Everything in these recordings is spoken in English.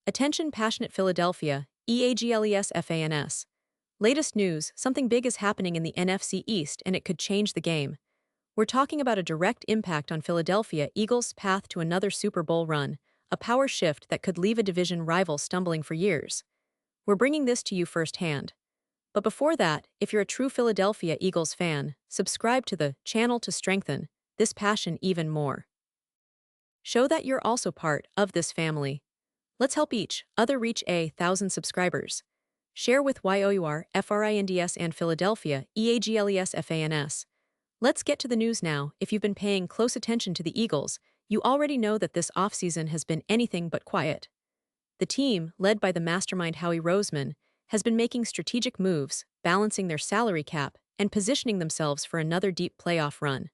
Attention passionate Philadelphia, EAGLES. Latest news, something big is happening in the NFC East and it could change the game. We're talking about a direct impact on Philadelphia Eagles' path to another Super Bowl run, a power shift that could leave a division rival stumbling for years. We're bringing this to you firsthand. But before that, if you're a true Philadelphia Eagles fan, subscribe to the channel to strengthen this passion even more. Show that you're also part of this family. Let's help each other reach 1,000 subscribers. Share with YOUR, FRINDS and Philadelphia, EAGLESFANS. Let's get to the news now. If you've been paying close attention to the Eagles, you already know that this offseason has been anything but quiet. The team, led by the mastermind Howie Roseman, has been making strategic moves, balancing their salary cap, and positioning themselves for another deep playoff run.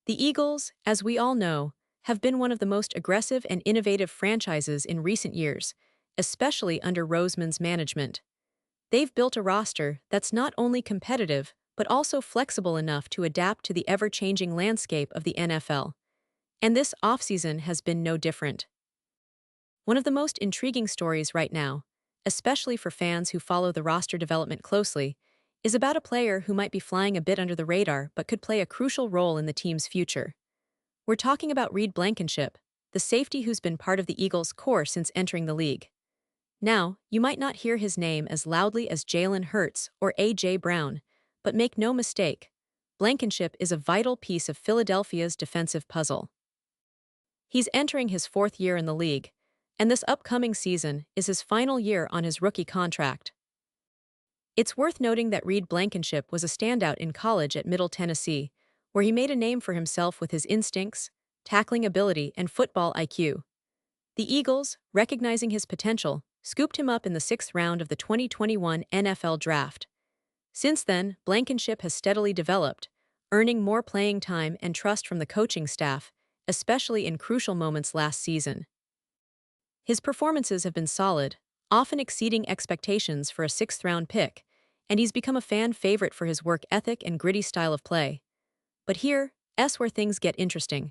The Eagles, as we all know, have been one of the most aggressive and innovative franchises in recent years, especially under Roseman's management. They've built a roster that's not only competitive, but also flexible enough to adapt to the ever-changing landscape of the NFL. And this offseason has been no different. One of the most intriguing stories right now, especially for fans who follow the roster development closely, is about a player who might be flying a bit under the radar but could play a crucial role in the team's future. We're talking about Reed Blankenship, the safety who's been part of the Eagles' core since entering the league. Now, you might not hear his name as loudly as Jalen Hurts or A.J. Brown, but make no mistake, Blankenship is a vital piece of Philadelphia's defensive puzzle. He's entering his fourth year in the league, and this upcoming season is his final year on his rookie contract. It's worth noting that Reed Blankenship was a standout in college at Middle Tennessee, where he made a name for himself with his instincts, tackling ability, and football IQ. The Eagles, recognizing his potential, scooped him up in the 6th round of the 2021 NFL Draft. Since then, Blankenship has steadily developed, earning more playing time and trust from the coaching staff, especially in crucial moments last season. His performances have been solid, often exceeding expectations for a 6th-round pick, and he's become a fan favorite for his work ethic and gritty style of play. But here's where things get interesting.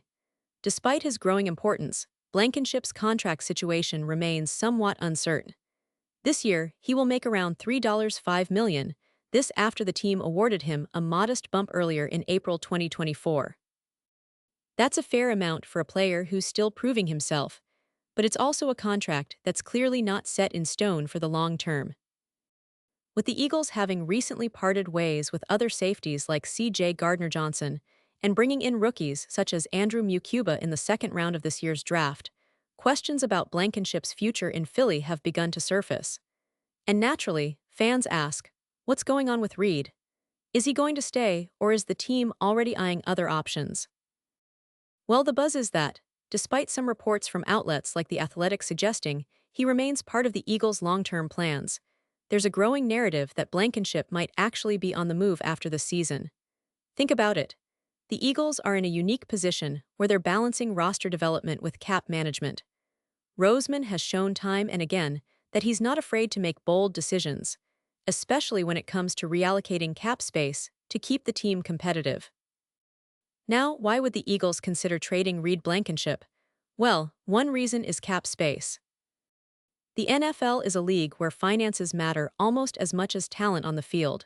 Despite his growing importance, Blankenship's contract situation remains somewhat uncertain. This year, he will make around $3.5 million, this after the team awarded him a modest bump earlier in April 2024. That's a fair amount for a player who's still proving himself, but it's also a contract that's clearly not set in stone for the long term. With the Eagles having recently parted ways with other safeties like C.J. Gardner-Johnson and bringing in rookies such as Andrew Mukuba in the 2nd round of this year's draft, questions about Blankenship's future in Philly have begun to surface. And naturally, fans ask, what's going on with Reed? Is he going to stay, or is the team already eyeing other options? Well, the buzz is that, despite some reports from outlets like The Athletic suggesting he remains part of the Eagles' long-term plans, there's a growing narrative that Blankenship might actually be on the move after the season. Think about it. The Eagles are in a unique position where they're balancing roster development with cap management. Roseman has shown time and again that he's not afraid to make bold decisions, especially when it comes to reallocating cap space to keep the team competitive. Now, why would the Eagles consider trading Reed Blankenship? Well, one reason is cap space. The NFL is a league where finances matter almost as much as talent on the field.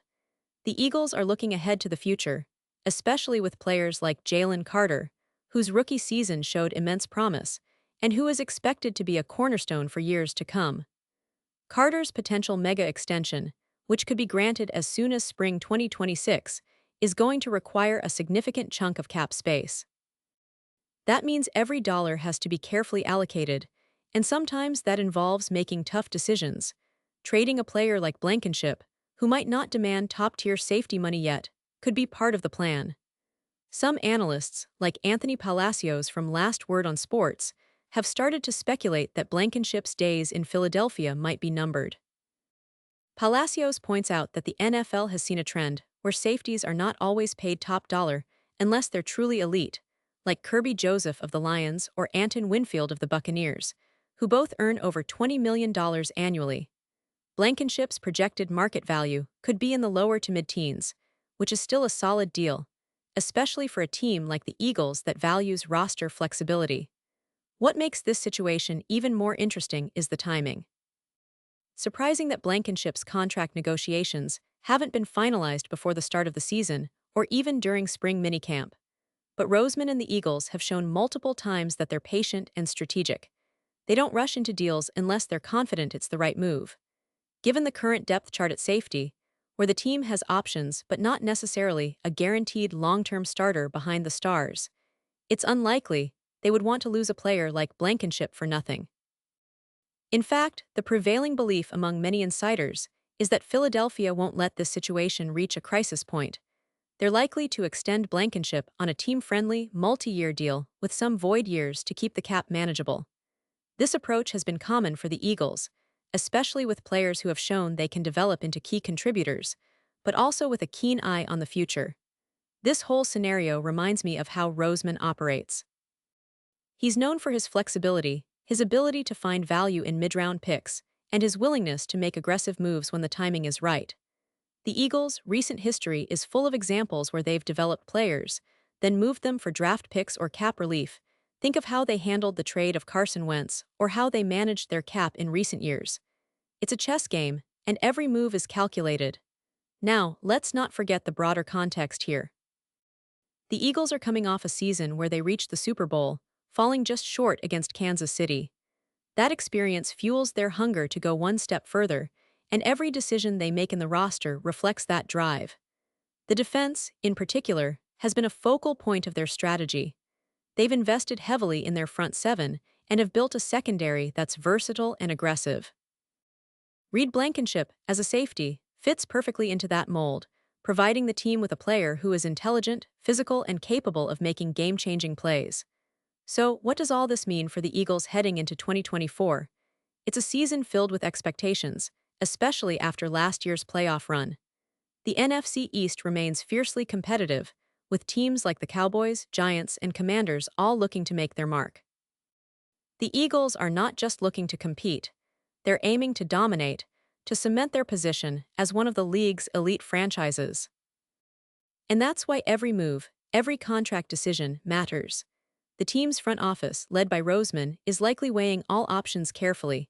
The Eagles are looking ahead to the future, especially with players like Jalen Carter, whose rookie season showed immense promise, and who is expected to be a cornerstone for years to come. Carter's potential mega extension, which could be granted as soon as spring 2026, is going to require a significant chunk of cap space. That means every dollar has to be carefully allocated, and sometimes that involves making tough decisions. Trading a player like Blankenship, who might not demand top-tier safety money yet, could be part of the plan. Some analysts, like Anthony Palacios from Last Word on Sports, have started to speculate that Blankenship's days in Philadelphia might be numbered. Palacios points out that the NFL has seen a trend where safeties are not always paid top dollar unless they're truly elite, like Kirby Joseph of the Lions or Anton Winfield of the Buccaneers, who both earn over $20 million annually. Blankenship's projected market value could be in the lower to mid-teens, which is still a solid deal, especially for a team like the Eagles that values roster flexibility. What makes this situation even more interesting is the timing. Surprising that Blankenship's contract negotiations haven't been finalized before the start of the season or even during spring minicamp. But Roseman and the Eagles have shown multiple times that they're patient and strategic. They don't rush into deals unless they're confident it's the right move. Given the current depth chart at safety, where the team has options but not necessarily a guaranteed long-term starter behind the stars, it's unlikely they would want to lose a player like Blankenship for nothing. In fact, the prevailing belief among many insiders is that Philadelphia won't let this situation reach a crisis point. They're likely to extend Blankenship on a team-friendly, multi-year deal with some void years to keep the cap manageable. This approach has been common for the Eagles, especially with players who have shown they can develop into key contributors, but also with a keen eye on the future. This whole scenario reminds me of how Roseman operates. He's known for his flexibility, his ability to find value in mid-round picks, and his willingness to make aggressive moves when the timing is right. The Eagles' recent history is full of examples where they've developed players, then moved them for draft picks or cap relief. Think of how they handled the trade of Carson Wentz or how they managed their cap in recent years. It's a chess game, and every move is calculated. Now, let's not forget the broader context here. The Eagles are coming off a season where they reached the Super Bowl, falling just short against Kansas City. That experience fuels their hunger to go one step further, and every decision they make in the roster reflects that drive. The defense, in particular, has been a focal point of their strategy. They've invested heavily in their front seven and have built a secondary that's versatile and aggressive. Reed Blankenship, as a safety, fits perfectly into that mold, providing the team with a player who is intelligent, physical, and capable of making game-changing plays. So, what does all this mean for the Eagles heading into 2024? It's a season filled with expectations, especially after last year's playoff run. The NFC East remains fiercely competitive, with teams like the Cowboys, Giants, and Commanders all looking to make their mark. The Eagles are not just looking to compete, they're aiming to dominate, to cement their position as one of the league's elite franchises. And that's why every move, every contract decision matters. The team's front office, led by Roseman, is likely weighing all options carefully.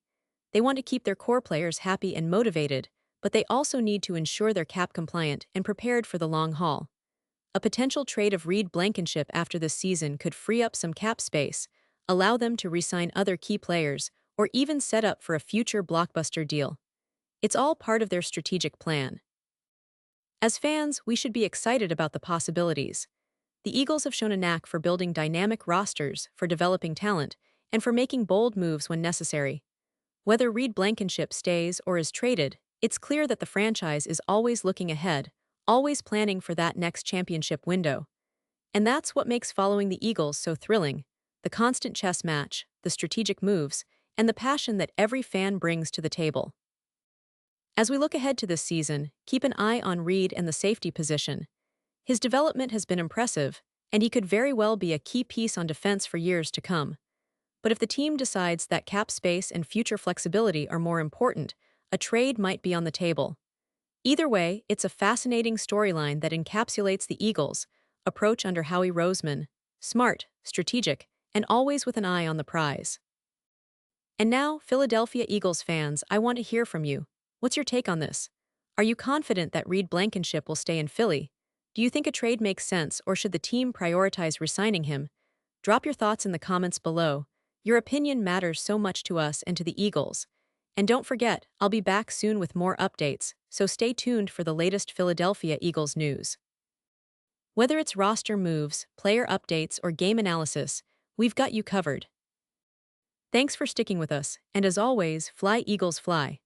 They want to keep their core players happy and motivated, but they also need to ensure they're cap compliant and prepared for the long haul. A potential trade of Reed Blankenship after this season could free up some cap space, allow them to re-sign other key players, or even set up for a future blockbuster deal. It's all part of their strategic plan. As fans, we should be excited about the possibilities. The Eagles have shown a knack for building dynamic rosters, for developing talent, and for making bold moves when necessary. Whether Reed Blankenship stays or is traded, it's clear that the franchise is always looking ahead, always planning for that next championship window. And that's what makes following the Eagles so thrilling: the constant chess match, the strategic moves, and the passion that every fan brings to the table. As we look ahead to this season, keep an eye on Reed and the safety position. His development has been impressive, and he could very well be a key piece on defense for years to come. But if the team decides that cap space and future flexibility are more important, a trade might be on the table. Either way, it's a fascinating storyline that encapsulates the Eagles' approach under Howie Roseman: smart, strategic, and always with an eye on the prize. And now, Philadelphia Eagles fans, I want to hear from you. What's your take on this? Are you confident that Reed Blankenship will stay in Philly? Do you think a trade makes sense, or should the team prioritize re-signing him? Drop your thoughts in the comments below. Your opinion matters so much to us and to the Eagles. And don't forget, I'll be back soon with more updates, so stay tuned for the latest Philadelphia Eagles news. Whether it's roster moves, player updates, or game analysis, we've got you covered. Thanks for sticking with us, and as always, fly Eagles fly.